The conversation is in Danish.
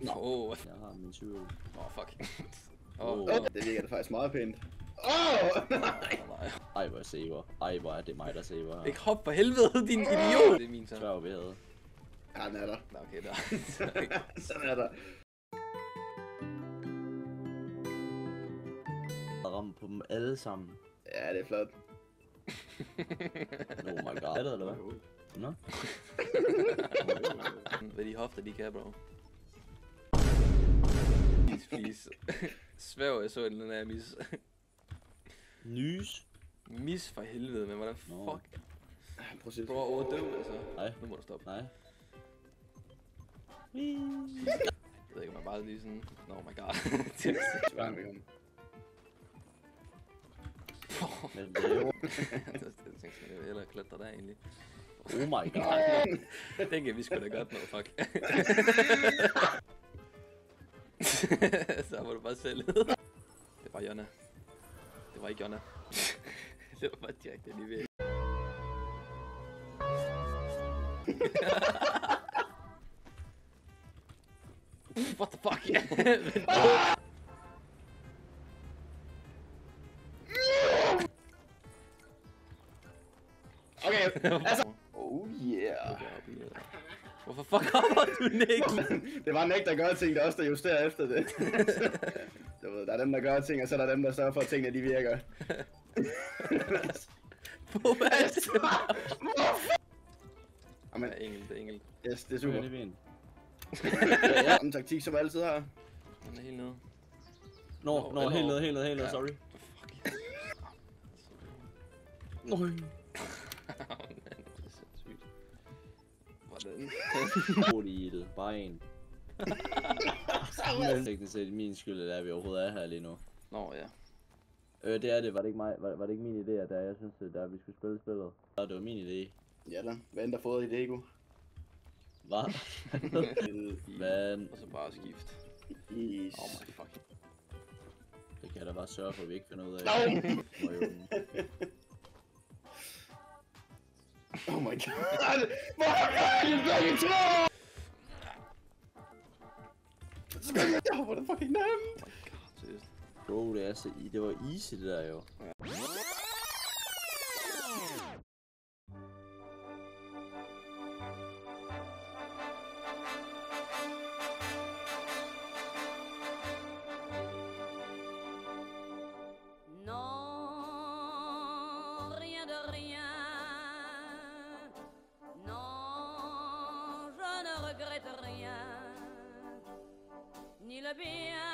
Nå. Jeg har min tvivl. Fuck. Det virker da faktisk meget pænt. Nej. Ej, hvor jeg saver. Ej, hvor er det mig, der saver. Ikke hop for helvede, din idiot! Det er min så. Svær ved det. Ja, den er der. Nå, okay, der. Sådan er der. Jeg rammer på dem alle sammen. Ja, det er flot. Oh my god. Er det, eller hvad? Nå? Hvad de hofter, de kan, bro. Please. Svæv, jeg så den her mis. Nys? Mis for helvede, men hvordan fuck? Prøv at se. Prøv at overdøve, altså. Nej. Nu må du stoppe. Nej. Jeg ved ikke, om man bare lige sådan... Oh my god. Svær med ham. Men det er jo... Jeg tænkte, jeg vil hellere klatre der egentlig. Oh my god. Den kan vi sgu da godt noget, fuck. Så var du bare selv. Det var Jonna. Det var ikke Jonna. Det var bare Jack, det er lige ved. What the fuck? Okay, altså. Oh yeah. Hvorfor fuck hopper du, Nick? Det var Nick, der gør ting, der også der justerer efter det. Du ved, der er dem, der gør ting, og så er der dem, der sørger for, at tingene de virker. På hvad? Amen. Det er enkelt, det er enkelt. Yes, det er super. Det er fint. Ja, en taktik, som altid har. Den er helt nede. Nå, helt ned, sorry. Fuck. Nøj. Det er sindssygt. Hvordan? Rolig, bare en. Teknisk set min skyld, at vi overhovedet er her lige nu. Nå ja. Det er det. Var det ikke mig? Var det ikke min idé, at jeg synes, at vi skulle spille spillet? Ja, det var min idé. Ja da. Hvad end der fået i Lego? Hvad? Men... Og så bare skift. Yes. Oh my fuck. Det kan jeg da bare sørge for, at vi ikke finder ud af. Oh my god! Hvor er det begge to? Jeg var da fucking nemt! Oh my god, seriøst. Bro, det var easy det der jo. Non, rien de rien. Non, je ne regrette rien. Ni le bien,